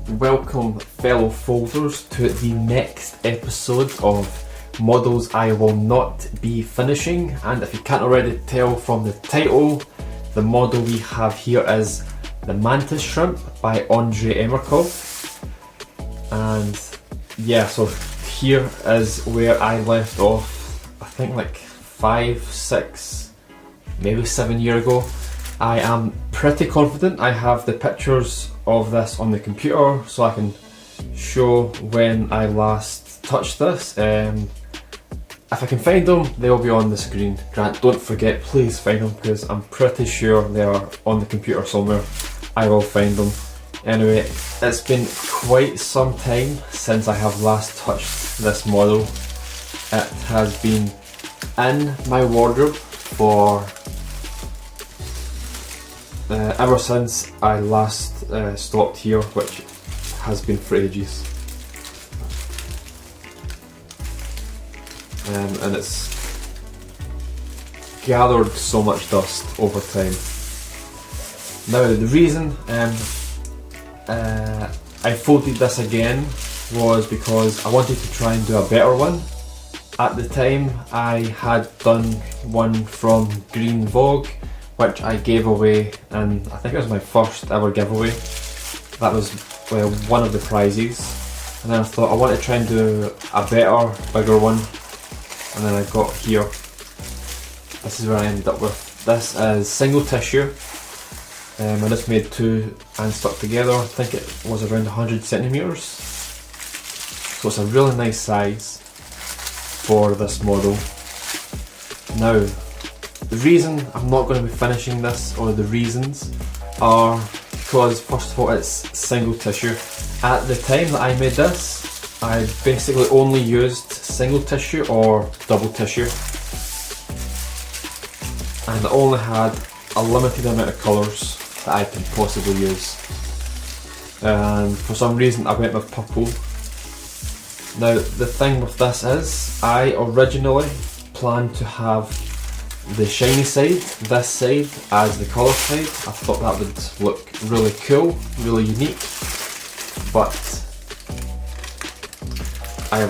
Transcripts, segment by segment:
welcome fellow folders to the next episode of models I will not be finishing. And if you can't already tell from the title, the model we have here is the Mantis shrimp by Andrey Ermakov. And yeah, so here is where I left off, I think like 5, 6, maybe 7 years ago. I am pretty confident I have the pictures of this on the computer so I can show when I last touched this. If I can find them, they'll be on the screen. Grant, don't forget, please find them because I'm pretty sure they are on the computer somewhere. I will find them. Anyway, it's been quite some time since I have last touched this model. It has been in my wardrobe for ever since I last stopped here, which has been for ages. And it's gathered so much dust over time. Now the reason I folded this again was because I wanted to try and do a better one. At the time I had done one from Green Vogue, which I gave away, and I think it was my first ever giveaway. That was one of the prizes, and then I thought I want to try and do a better, bigger one, and then I got here. This is where I ended up with. This is single tissue. I just made two and stuck together. I think it was around 100 centimeters. So it's a really nice size for this model. Now, the reason I'm not going to be finishing this, or the reasons, are because first of all it's single tissue. At the time that I made this, I basically only used single tissue or double tissue, and I only had a limited amount of colours that I could possibly use. And for some reason I went with purple. Now the thing with this is, I originally planned to have the shiny side, this side, as the colour side. I thought that would look really cool, really unique, but I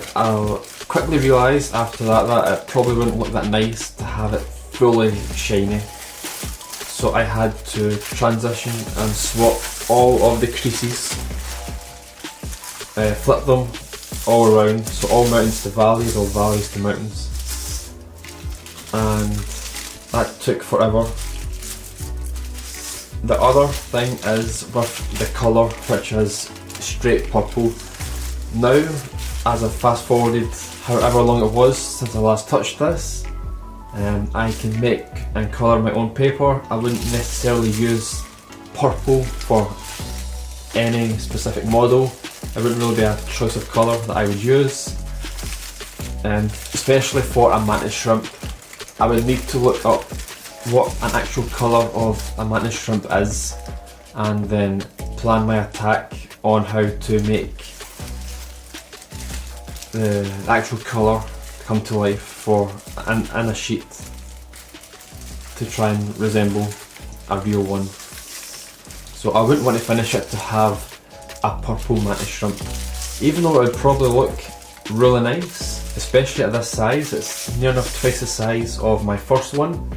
quickly realised after that it probably wouldn't look that nice to have it fully shiny. So I had to transition and swap all of the creases, flip them all around, so all mountains to valleys, all valleys to mountains, and that took forever. The other thing is with the colour, which is straight purple. Now, as I've fast forwarded however long it was since I last touched this, I can make and colour my own paper. I wouldn't necessarily use purple for any specific model. It wouldn't really be a choice of colour that I would use. Especially for a mantis shrimp, I would need to look up what an actual colour of a mantis shrimp is, and then plan my attack on how to make the actual colour come to life for in a sheet to try and resemble a real one. So I wouldn't want to finish it to have a purple mantis shrimp, even though it would probably look really nice. Especially at this size, it's near enough twice the size of my first one.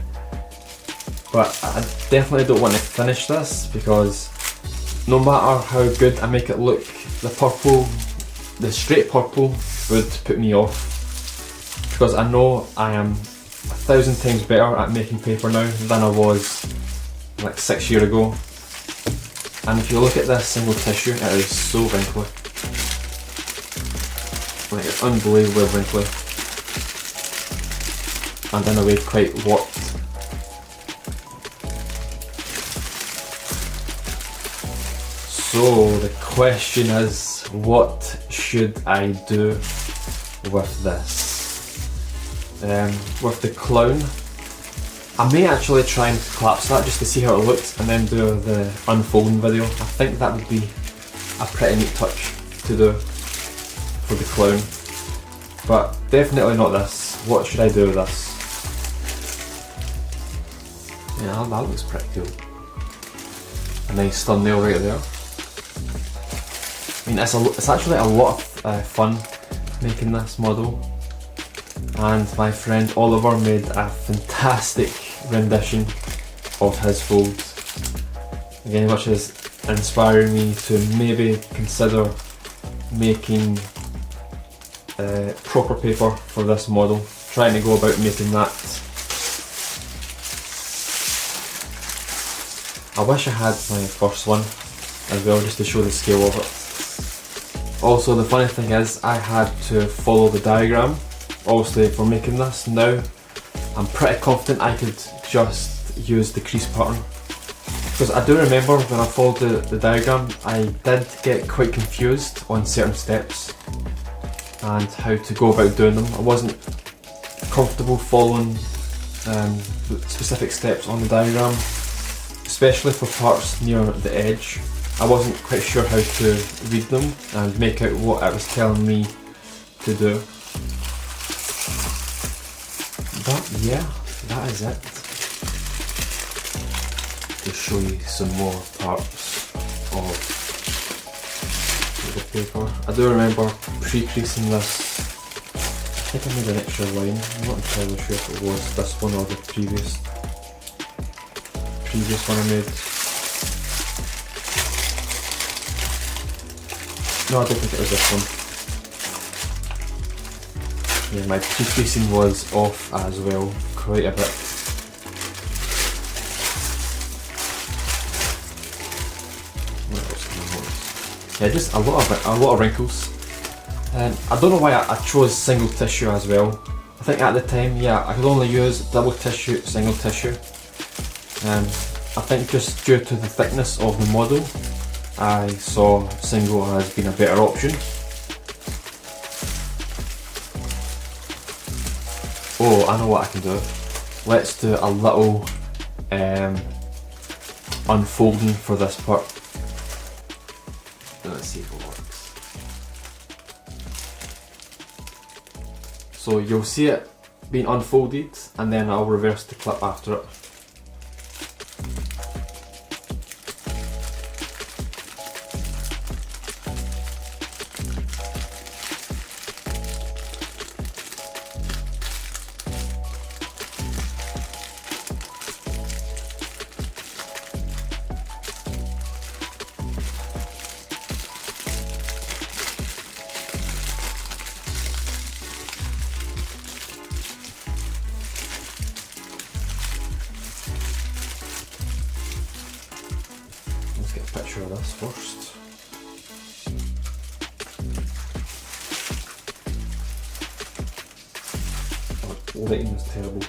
But I definitely don't want to finish this because no matter how good I make it look, the purple, the straight purple, would put me off. Because I know I am 1,000 times better at making paper now than I was like 6 years ago. And if you look at this single tissue, it is so wrinkly. Like, it's unbelievably wrinkly, and in a way quite warped. So the question is, what should I do with this? With the clown, I may actually try and collapse that just to see how it looks and then do the unfolding video. I think that would be a pretty neat touch to do for the clown, but definitely not this. What should I do with this? Yeah, that looks pretty cool. A nice thumbnail right there. I mean, it's actually a lot of fun making this model, and my friend Oliver made a fantastic rendition of his folds, again, which is inspiring me to maybe consider making proper paper for this model, trying to go about making that. I wish I had my first one as well, just to show the scale of it. Also, the funny thing is, I had to follow the diagram, obviously, for making this. Now, I'm pretty confident I could just use the crease pattern. Because I do remember when I followed the diagram, I did get quite confused on certain steps and how to go about doing them. I wasn't comfortable following the specific steps on the diagram, especially for parts near the edge. I wasn't quite sure how to read them and make out what it was telling me to do. But yeah, that is it. To show you some more parts of the paper. I do remember pre-creasing this. I think I made an extra line. I'm not entirely sure if it was this one or the previous one I made. No, I don't think it was this one. Yeah, my pre-creasing was off as well, quite a bit. What else can I notice? Yeah, just a lot of wrinkles. I don't know why I chose single tissue as well. I think at the time, yeah, I could only use double tissue, single tissue. I think just due to the thickness of the model, I saw single as being a better option. Oh, I know what I can do. Let's do a little unfolding for this part. Let's see if it works. So you'll see it being unfolded, and then I'll reverse the clip after it. Let's get a picture of this first. Oh, lighting is terrible.